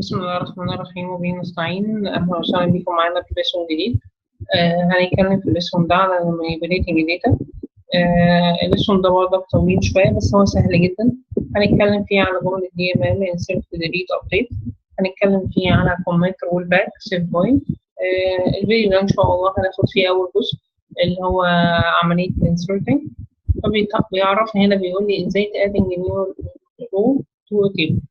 بسم الله الرحمن الرحيم وبه نستعين. أهلا وسهلا بكم معانا في ليسون جديد. هنتكلم في الليسون ده على المانيبيوليتنج داتا. الليسون ده برضه طويل شوية بس هو سهل جدا. هنتكلم فيه على جملة DML insert delete update. هنتكلم فيه على commit rollback save point. الفيديو ده إن شاء الله هناخد فيه أول جزء اللي هو عملية inserting. فبيعرف هنا بيقول لي ازاي adding new row to a table.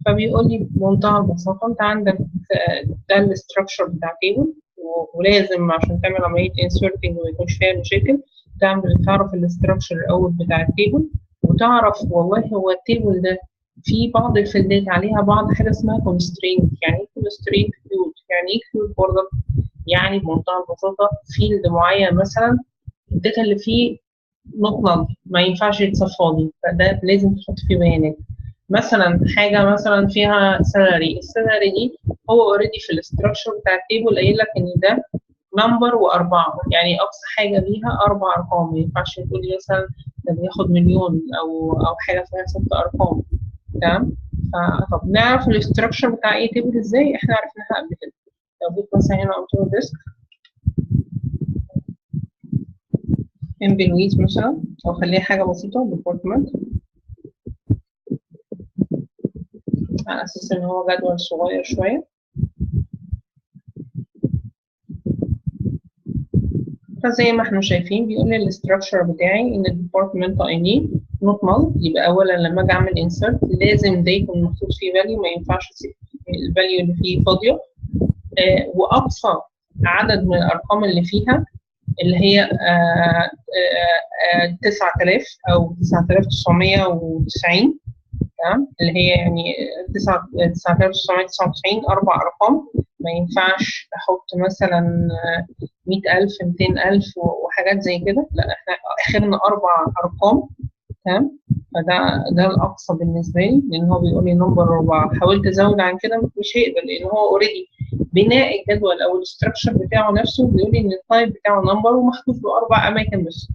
فبيقول لي بمنتهى البساطة أنت عندك ده الاستراكشر بتاع تيبل، ولازم عشان تعمل عملية انسرتنج وما يكونش فيها مشاكل تعرف الاستراكشر الأول بتاع التيبل، وتعرف والله هو التيبل ده في بعض الفيلدات عليها بعض حاجة اسمها constraint. يعني ايه constraint field؟ يعني ايه field برضه؟ يعني بمنتهى البساطة فيلد معين مثلا الداتا اللي فيه نقطة ما ينفعش يتصفى لي، فده لازم تحط فيه بيانات. مثلا حاجه مثلا فيها سالري، السالري دي هو اوريدي في الاستراكشر بتاع التيبل قايل لك ان ده نمبر واربعه، يعني اقصى حاجه ليها 4 ارقام، ما ينفعش تقول لي مثلا ده بياخد مليون او حاجه فيها 6 ارقام. تمام؟ طب نعرف الاستراكشر بتاع اي تيبل ازاي؟ احنا عرفناها قبل كده. لو جيت مثلا هنا قلت له ديسك امبلويز مثلا، او خليها حاجه بسيطه ديبارتمنت على اساس ان هو جدول صغير شويه. فزي ما احنا شايفين بيقول لي الاستراكشر بتاعي ان الديبارتمنت اي دي نوت نل، يبقى اولا لما اجي اعمل انسرت لازم ده يكون محطوط فيه فاليو، ما ينفعش الفاليو اللي فيه فاضيه. واقصى عدد من الارقام اللي فيها اللي هي 9000 او 9990. تمام؟ اللي هي يعني 9999 4 ارقام. ما ينفعش احط مثلا 100,000 200,000 وحاجات زي كده، لا احنا اخرنا 4 ارقام. تمام؟ فده الاقصى بالنسبه لي، لان هو بيقول لي نمبر 4. حاولت ازود عن كده مش هيقدر، لان هو اوريدي بناء الجدول او الاستراكشر بتاعه نفسه بيقول لي ان التايب بتاعه نمبر ومحطوط له 4 اماكن بس.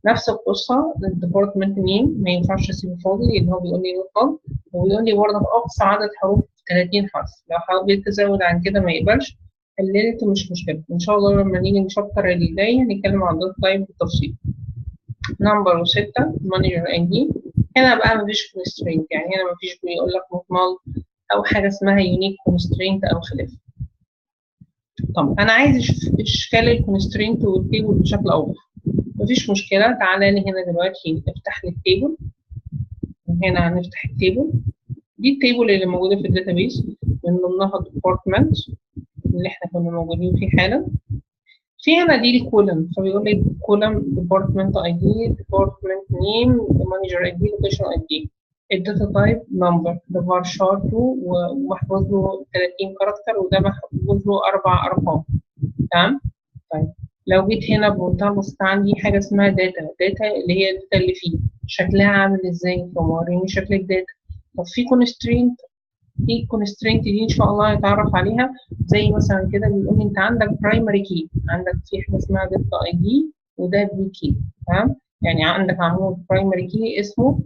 نفس القصه الديبارتمنت نيم ما ينفعش اسيبه فاضي، لان هو بيقول لي نوت، وبيقول لي برضه اقصى عدد حروف 30 حرف. لو حاولت تزود عن كده ما يقبلش. قللت مش مشكله، ان شاء الله لما نيجي الشابتر اللي جاي هنتكلم عن دوت تايب بالتفصيل. نمبر 6 مانجر اي دي. هنا بقى مفيش كونسترينت، يعني هنا مفيش بيقول لك مكمل او حاجه اسمها يونيك كونسترينت او خلافه. طب انا عايز اشوف اشكال الكونسترينت والتيبل بشكل اوضح. مفيش مشكله، تعالى لي هنا دلوقتي افتح لي التيبل. هنا هنفتح التيبل. دي التيبل اللي موجوده في الداتابيس، من ضمنها الديبارتمنت اللي احنا كنا موجودين فيه حالا. في هنا دي الكولم، فبيقول لي كولم ديبارتمنت اي دي، ديبارتمنت نيم، مانجر اي دي، لوكيشن اي دي. الداتا تايب نمبر، ده بار شارت ومحفوظ له 30 كاركتر، وده محفوظ له 4 ارقام. تمام؟ طيب لو جيت هنا بمنتهى البساطة عندي حاجة اسمها داتا اللي هي الداتا اللي فيه شكلها عامل ازاي، فموريني شكل الداتا. طب في كونسترينت، في كونسترينت دي ان شاء الله هنتعرف عليها. زي مثلا كده بيقول لي انت عندك برايمري كي، عندك في حاجه اسمها داتا اي دي وده بي كي. تمام؟ يعني عندك معمول برايمري كي اسمه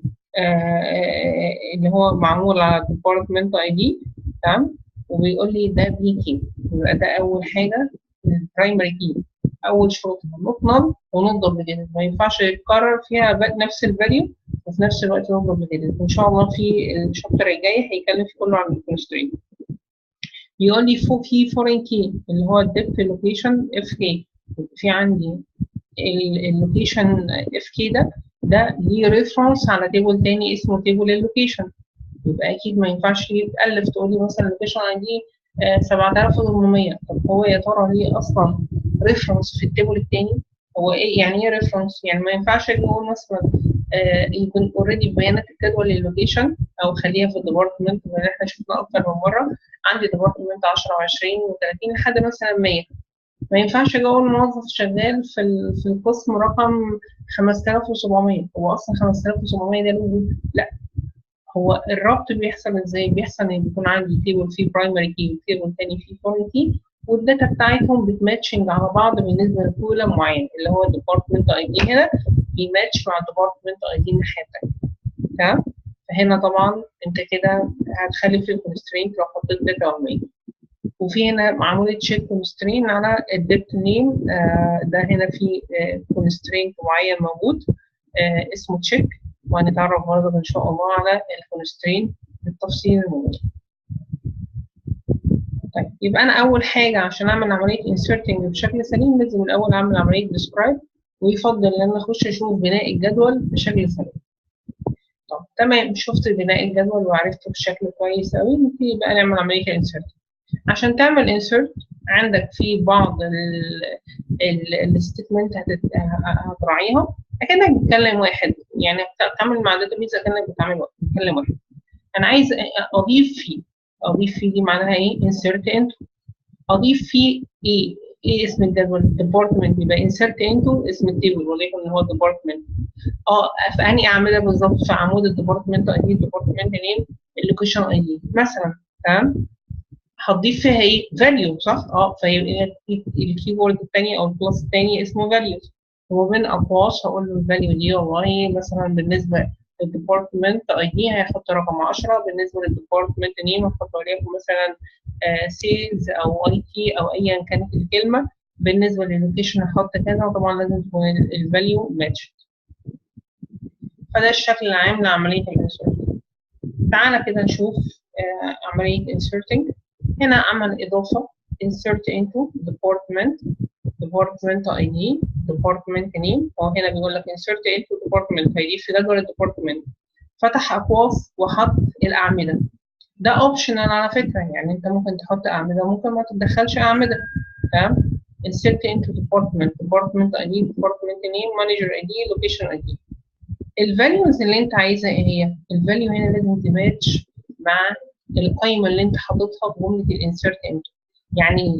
اللي هو معمول على ديبارتمنت اي دي. تمام؟ وبيقول لي ده بي كي، يبقى ده اول حاجه البرايمري كي. اول شروطها نوت نل ونوت دبليكيتد، ما ينفعش يتكرر فيها نفس الفاليو وفي نفس الوقت نوت دبليكيتد. ان شاء الله في الشابتر الجاي هيتكلم في كله عن الكونسترينت. بيقول لي في فورين كي اللي هو الديبت لوكيشن اف كي. في عندي اللوكيشن اف كي ده ليه ريفرنس على تيبل تاني اسمه تيبل اللوكيشن. يبقى اكيد ما ينفعش يتالف تقول لي مثلا اللوكيشن اي دي 7800. طب هو يا ترى ليه اصلا ريفرنس في التيبل الثاني؟ هو ايه يعني ايه ريفرنس؟ يعني ما ينفعش نقول مثلا يكون اوريدي بيانات الجدول اللوكيشن، او خليها في الديبارتمنت اللي احنا شفنا اكتر من مره. عندي ديبارتمنت 10 و20 و30 لحد مثلا 100. ما ينفعش اجي اقول موظف شغال في القسم رقم 5700، هو اصلا 5700 ده موجود؟ لا. هو الربط بيحصل ازاي؟ بيحصل ان بيكون عندي تيبل فيه برايمري كي وتيبل تاني فيه فورين كي، والداتا بتاعتهم بتماتشنج على بعض بالنسبه لكولم معين اللي هو الديبارتمنت اي دي. هنا بيماتش مع الديبارتمنت اي دي الناحيه الثانيه. تمام؟ فهنا طبعا انت كده هتخلي في الكونسترينت لو حطيت داتا وهميه. وفي هنا معمول تشيك كونسترين على الديبت نيم. ده هنا في كونسترينت معين موجود اسمه تشيك، وهنتعرف برضه ان شاء الله على الكونسترين بالتفصيل الموجود. طيب يبقى انا اول حاجه عشان اعمل عمليه inserting بشكل سليم لازم الاول اعمل عمليه describe، ويفضل ان انا اخش اشوف بناء الجدول بشكل سليم. طب تمام، شفت بناء الجدول وعرفته بشكل كويس قوي، نبتدي بقى نعمل عمليه insert. عشان تعمل insert عندك في بعض الستيتمنت هتراعيها اكنك بتكلم واحد، يعني بتتعامل مع داتابيز اكنك بتكلم واحد. انا عايز اضيف فيه دي معناها ايه؟ insert into. اضيف فيه ايه اسم الجدول؟ ديبارتمنت، يبقى insert into اسم التيبل وليكن هو ديبارتمنت. في انهي اعمده بالظبط؟ في عمود الديبارتمنت اي دي، ديبارتمنت نيم، اللوكيشن اي دي مثلا. تمام، هتضيف فيها ايه؟ فاليو، صح؟ فيبقى الكيورد الثاني او البلس الثاني اسمه فاليوز، وبين اقواس هقول له الفاليو دي والله مثلا بالنسبه للديبارتمنت اي دي هيحط رقم 10، بالنسبه للديبارتمنت نيم هحط وليكن مثلا سيلز او اي تي او ايا كانت الكلمه، بالنسبه لللوكيشن هحط كذا، وطبعا لازم تكون الفاليو ماتش. فده الشكل العام لعمليه الانسرت. تعالى كده نشوف عمليه inserting. هنا عمل إضافة insert into department ID department name. هو هنا بيقول لك insert into department، هيضيف في جدول الديبارتمنت. فتح أقواس وحط الأعمدة. ده اوبشنال على فكرة، يعني أنت ممكن تحط أعمدة ممكن ما تدخلش أعمدة. تمام، insert into department ID department name manager ID location ID. الفاليوز اللي أنت عايزها إيه هي؟ الفاليو هنا لازم تماتش مع القيمه اللي انت حاططها في جمله الانسرت انتو.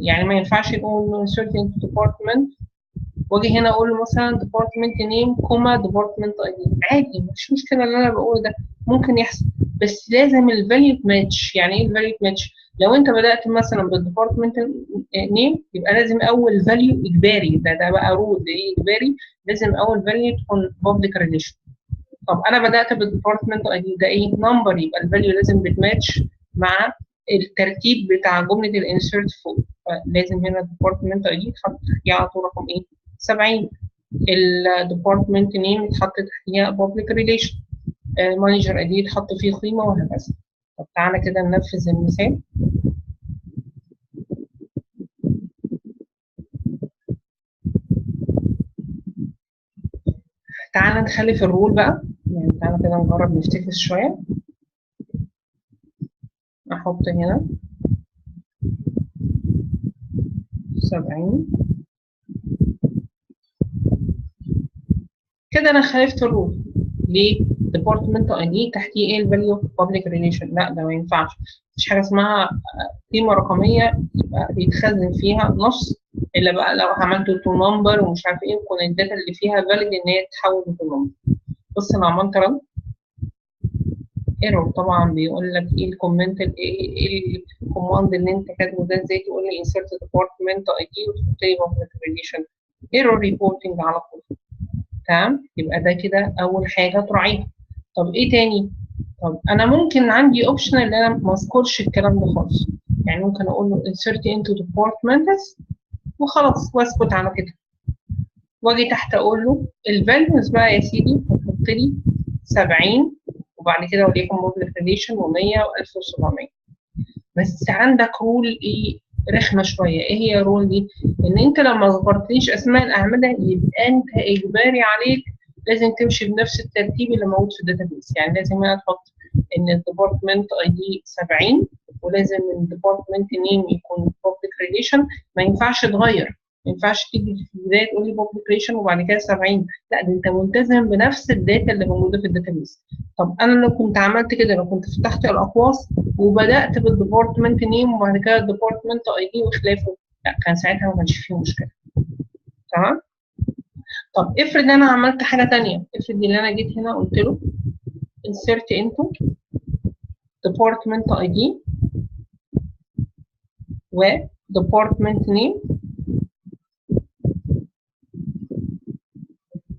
يعني ما ينفعش تقول insert into department واجي هنا اقول له مثلا department name كوما department ID. عادي، مفيش مشكله اللي انا بقوله ده ممكن يحصل، بس لازم الفاليو ماتش. يعني ايه الفاليو ماتش؟ لو انت بدات مثلا بالديبارتمنت نيم يبقى لازم اول فاليو اجباري، ده بقى رول ايه اجباري، لازم اول فاليو تكون public relation. طب انا بدات بالديبارتمنت اي دي، ده ايه؟ نمبر، يبقى الفاليو لازم بتماتش مع الترتيب بتاع جمله الانسرت فوق. فلازم هنا الديبارتمنت اي دي تحط تحتيها على طول رقم ايه؟ 70. الديبارتمنت نيم يتحط تحتيها بابليك ريليشن، مانجر اي دي يتحط فيه قيمه، وهكذا. طب تعالى كده ننفذ المثال. تعالى نخلي في الرول بقى، يعني تعالى كده نجرب نفتكس شويه. احط هنا 70 كده. انا خالفت الرول. ليه؟ ديبارتمنت اي دي تحتيه ايه؟ الفاليو بابليك ريليشن. لا ده ما ينفعش، مفيش حاجه اسمها قيمه رقميه يبقى بيتخزن فيها نص، الا بقى لو عملته تو نمبر ومش عارف ايه، ويكون الداتا اللي فيها فاليد ان هي تتحول لتو نمبر. بص انا عملت رن ايرور، طبعا بيقول لك ايه الكومنت، ايه الكوماند اللي انت كاتبه ده، ازاي تقول لي انسرت ديبارتمنت اي دي وتحط لي بابليك ريليشن؟ ايرور ريبورتنج على طول. تمام، يبقى ده كده اول حاجه تراعيها. طب ايه تاني؟ طب انا ممكن عندي اوبشن ان انا ما اذكرش الكلام ده خالص، يعني ممكن اقول له insert into departments وخلاص واسكت على كده، واجي تحت اقول له الفاليوز بقى يا سيدي هتحط لي 70 وبعد كده وليكن public relation و100 و1700. بس عندك رول ايه رخمه شويه. ايه هي الرول دي؟ ان انت لو ما ذكرتليش اسماء الاعمده يبقى انت اجباري عليك لازم تمشي بنفس الترتيب اللي موجود في الداتابيس. يعني لازم هنا تحط ان الديبارتمنت اي دي 70 ولازم الديبارتمنت نيم يكون بابليك ريليشن، ما ينفعش تغير. ما ينفعش تيجي في البدايه تقول لي بابليك ريليشن وبعد كده 70، لا ده انت ملتزم بنفس الداتا اللي موجوده في الداتابيس. طب انا لو كنت عملت كده، لو كنت فتحت الاقواس وبدات بالديبارتمنت نيم وبعد كده الديبارتمنت اي دي وخلافه، لا كان ساعتها ما كانش فيه مشكله. تمام. طب افرض انا عملت حاجه ثانيه، افرض ان انا جيت هنا قلت له insert into department ID و department name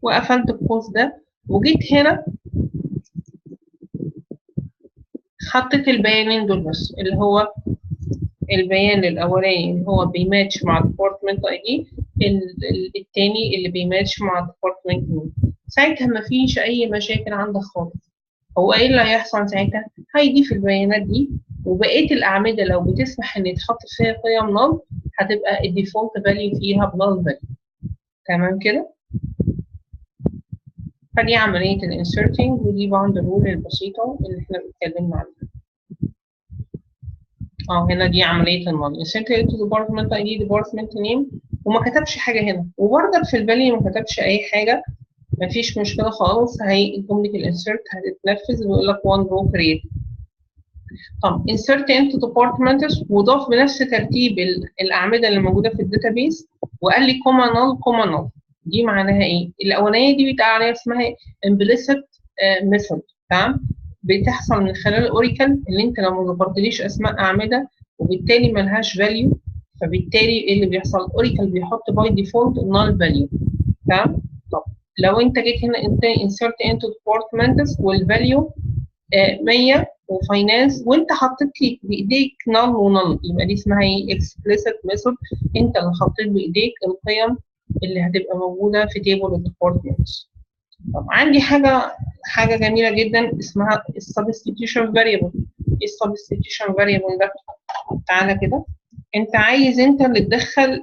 وقفلت القوس ده، وجيت هنا حطيت البيانين دول بس، اللي هو البيان الاولاني اللي هو بيماتش مع ديبارتمنت اي دي، التاني اللي بيماتش مع ديبارتمنت نيم. ساعتها مفيش اي مشاكل عندك خالص. هو ايه اللي هيحصل ساعتها؟ هيضيف البيانات دي، وبقيه الاعمده لو بتسمح ان يتحط فيها قيم نل هتبقى الديفولت فاليو فيها بنل فاليو. تمام كده؟ فدي عمليه الانسرتنج، ودي باوند رول البسيطه اللي احنا اتكلمنا عنها. هنا دي عمليه النل insert into department ID department name، وما كتبش حاجه هنا، وبرضك في الفاليو ما كتبش اي حاجه. مفيش مشكله خالص، هي جمله الانسرت هتتنفذ ويقول لك one row create. طب insert into departments وضاف بنفس ترتيب الاعمده اللي موجوده في الداتابيس، وقال لي كوما نل كوما نل. دي معناها ايه؟ الاولانيه دي بيتقال عليها اسمها implicit method. تمام؟ بتحصل من خلال اوريكل، اللي انت لو ما ظبطتليش اسماء اعمده وبالتالي ملهاش فاليو، فبالتالي ايه اللي بيحصل؟ اوريكل بيحط باي ديفولت نال فاليو. تمام؟ طب لو انت جيت هنا انت insert into departments والفاليو 100 وفاينانس، وانت حطيت لي بايديك نال ونال، يبقى دي اسمها ايه؟ explicit method. انت اللي حطيت بايديك القيم اللي هتبقى موجوده في تيبل الديبارتمنتس. طب عندي حاجه جميله جدا اسمها السبستيتيوشن فاريبل. ايه السبستيتيوشن فاريبل ده؟ تعالى كده، انت عايز انت اللي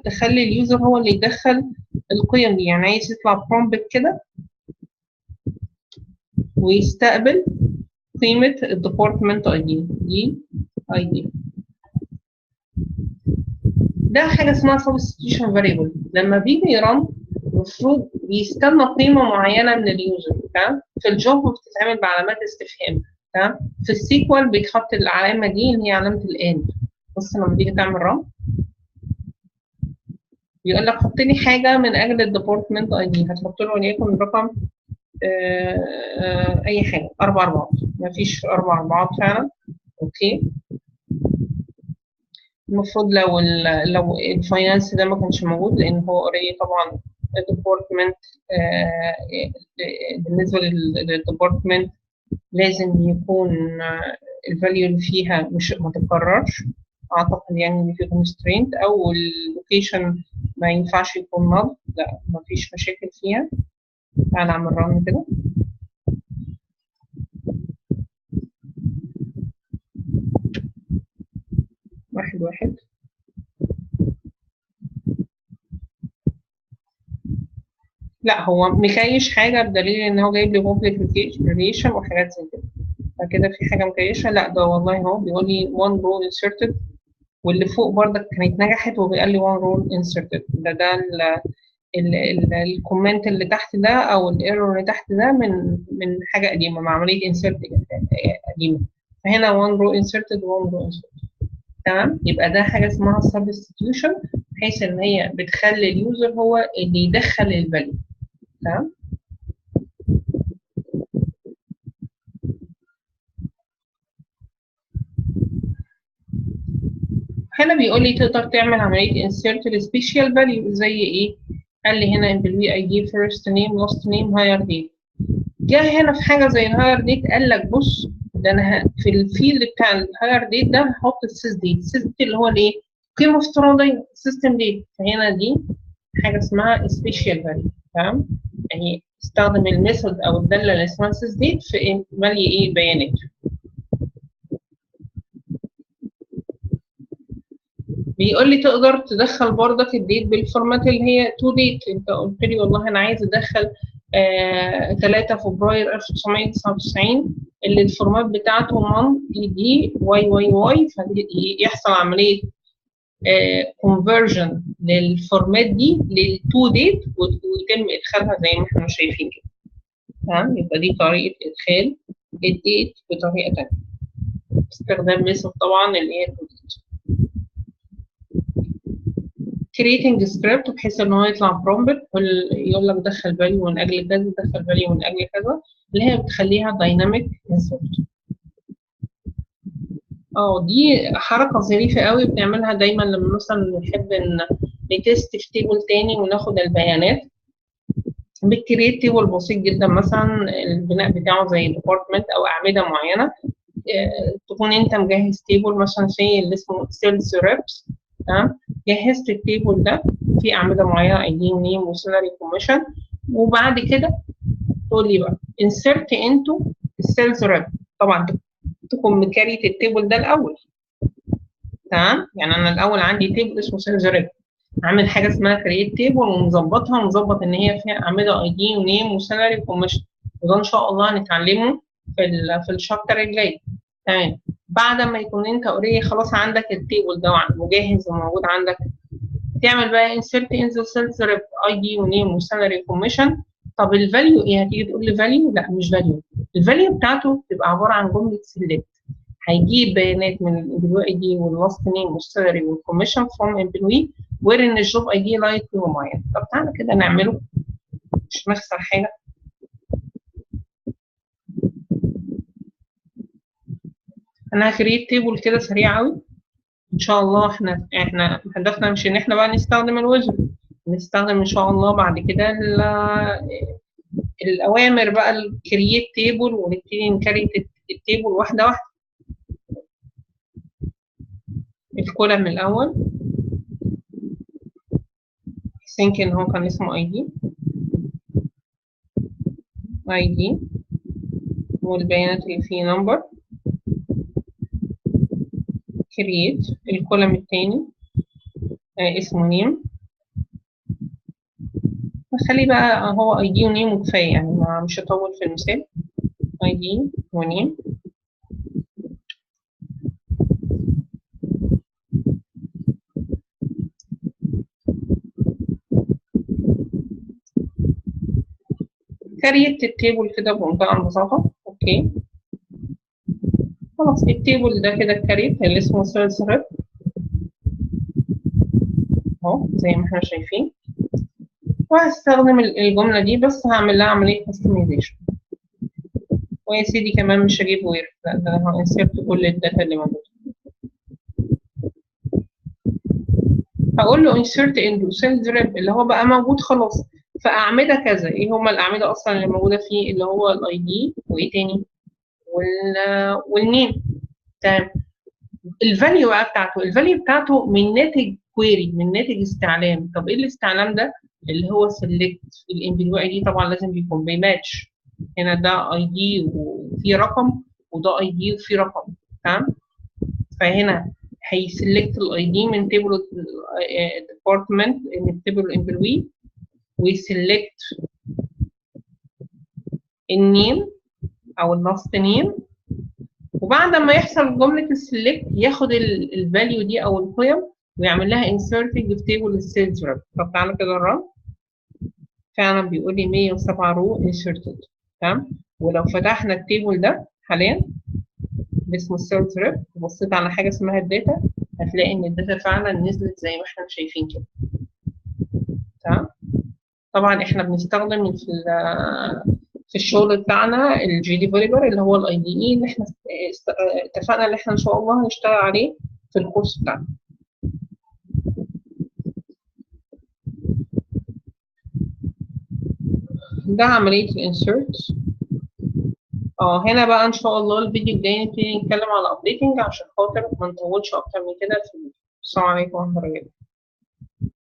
تخلي اليوزر هو اللي يدخل القيم دي، يعني عايز يطلع برومبت كده ويستقبل قيمه الديبارتمنت اي دي. ده حاجه اسمها سبستيتيوشن فاريبل. لما بيجي يرن المفروض بيستنى قيمه معينه من اليوزر. تمام؟ في الجافا بتتعمل بعلامات استفهام. تمام؟ في السيكوال بيتحط العلامه دي اللي هي علامه الان. بص لما تيجي تعمل رن بيقول لك حط لي حاجه من اجل الديبارتمنت اي دي، هتحط له وليكن رقم اي حاجه 4 4. مفيش 4 4 فعلا. اوكي، المفروض لو الفاينانس ده ما كانش موجود، لان هو اوريدي طبعا الديبارتمنت بالنسبه للديبارتمنت لازم يكون الفاليو اللي فيها مش ما تتكررش. اعتقد يعني ان في كونسترينت، او اللوكيشن ما ينفعش يكون نل. لا ما فيش مشاكل فيها. تعالى اعمل رن كده. واحد واحد. لا هو مكيش حاجه بدليل ان هو جايب لي بوبليك ريليشن وحاجات زي كده، فكده في حاجه مكيشه. لا ده والله هو بيقول لي one row inserted، واللي فوق برضك كانت نجحت وبيقال لي one row inserted. ده الكومنت اللي تحت ده او الايرور اللي تحت ده من حاجه قديمه، مع عمليه انسرت قديمه. فهنا one row inserted one row inserted. تمام؟ يبقى ده حاجه اسمها substitution، بحيث ان هي بتخلي اليوزر هو اللي يدخل الفاليو. تمام؟ هنا بيقول لي تقدر تعمل عمليه insert لسبيشال فاليو زي ايه؟ قال لي هنا البي اي دي first name last name higher date. جه هنا في حاجه زي الهاير ديت قال لك بص، ده انا في الفيلد بتاع الهاير ديت ده هحط السيس ديت. السيس ديت اللي هو الايه؟ قيمه افتراضيه، سيستم ديت. فهنا دي حاجه اسمها سبيشال فاليو. تمام؟ يعني استخدم الميثود او الداله اللي اسمها سيس ديت في مالي ايه؟ بيانات. بيقول لي تقدر تدخل برضك الديت بالفورمات اللي هي تو ديت. انت قلت لي والله انا عايز ادخل 3 فبراير 1999 اللي الفورمات بتاعته مون دي واي، فيحصل عمليه كونفرجن للفورمات دي للتو ديت ويتم ادخالها زي ما احنا شايفين كده. تمام؟ يبقى دي طريقه ادخال الديت بطريقه ثانيه باستخدام ميثود طبعا اللي هي تو ديت. creating script بحيث ان هو يطلع برومبت يقول لك دخل فاليو من اجل كذا، دخل فاليو من اجل كذا، اللي هي بتخليها دايناميك insert. دي حركه ظريفه قوي بنعملها دايما لما مثلا نحب ان نتست في تيبل تاني وناخد البيانات. بتكريت تيبل بسيط جدا، مثلا البناء بتاعه زي ديبارتمنت او اعمده معينه، تكون انت مجهز تيبل مثلا زي اللي اسمه سيلز ريبس. تمام، جهزت التيبل ده في اعمده معينه، اي دي ونيم وسالري كوميشن، وبعد كده تقول لي بقى انسرت انتو السيلز ريب. طبعا تكون مكريت التيبل ده الاول. تمام، يعني انا الاول عندي تيبل اسمه سيلز ريب، عامل حاجه اسمها كرييت تيبل ومظبطها، مظبط ان هي فيها اعمده اي دي ونيم وسالري كوميشن، وده ان شاء الله هنتعلمه في الشابتر الجاي. تمام، بعد ما يكون انت اوريدي خلاص عندك التيبل ده مجهز وموجود عندك، تعمل بقى انسرت انزل سيلز ريب اي دي ونيم وسالري كوميشن. طب الفاليو ايه؟ هتيجي تقول لي فاليو؟ لا مش فاليو، الفاليو بتاعته تبقى عباره عن جمله سيلكت، هيجيب بيانات من الامبلوي اي دي واللاست نيم والسالري والكوميشن فروم امبلوي وير ان الجوب اي دي لايك يوم معين. طب تعالى كده نعمله، مش نخسر حاجه. انا هكريت تيبل كده سريع قوي ان شاء الله. احنا هدفنا مش ان احنا بقى نستخدم الويزر، نستخدم ان شاء الله بعد كده الاوامر بقى الكرييت تيبل، ونبتدي نكريت التيبل واحده واحده. الكولم الاول سينك ان هو كان اسمه اي دي، اي دي والبيانات اللي فيه نمبر. كرييت الكولم الثاني اسمه نيم، نخليه بقى هو اي دي ونيم وكفايه، يعني مش هطول في المثال. اي دي ونيم. كريت التيبل كده بمنتهى البساطه. اوكي خلاص، التيبل ده كده كريت اللي اسمه سيلز ريب اهو زي ما احنا شايفين، وهستخدم الجمله دي بس هعمل لها عمليه كاستمايزيشن. ويا سيدي كمان مش هجيب وير، لا ده انا هانسرت كل الداتا اللي موجوده. هقول له insert into sales rep اللي هو بقى موجود خلاص في أعمدة كذا. ايه هما الأعمدة أصلا اللي موجودة فيه؟ اللي هو الاي دي، وايه تاني؟ والنيم. تمام، الفاليو بقى بتاعته، الفاليو بتاعته من ناتج كويري، من ناتج استعلام. طب ايه الاستعلام ده؟ اللي هو select الامبلوي اي دي، طبعا لازم بيكون بيماتش. هنا ده اي دي وفي رقم، وده اي دي وفي رقم. تمام، فهنا هيسلكت الاي دي من تيبل ديبارتمنت، من تيبل الامبلوي، ويسلكت النيم او اللاست نيم، وبعد ما يحصل جمله السلكت ياخد الفاليو دي او القيم ويعمل لها انسرتنج في تيبل السيلز ريب. طب تعالى كده الرن، فعلا بيقول لي 107 رو انسرتد. تمام، ولو فتحنا التيبل ده حاليا باسم السيلز ريب وبصيت على حاجه اسمها الداتا، هتلاقي ان الداتا فعلا نزلت زي ما احنا شايفين كده. تمام، طبعا احنا بنستخدم في الشغل بتاعنا الجي ديفلوبر اللي هو الاي دي اي اللي احنا اتفقنا ان احنا ان شاء الله هنشتغل عليه في الكورس بتاعنا. ده عملية الانسيرت. هنا بقى ان شاء الله الفيديو الجاي نبتدي نتكلم على ابديتنج عشان خاطر ما نطولش اكتر من كده في السلام عليكم ورحمة الله.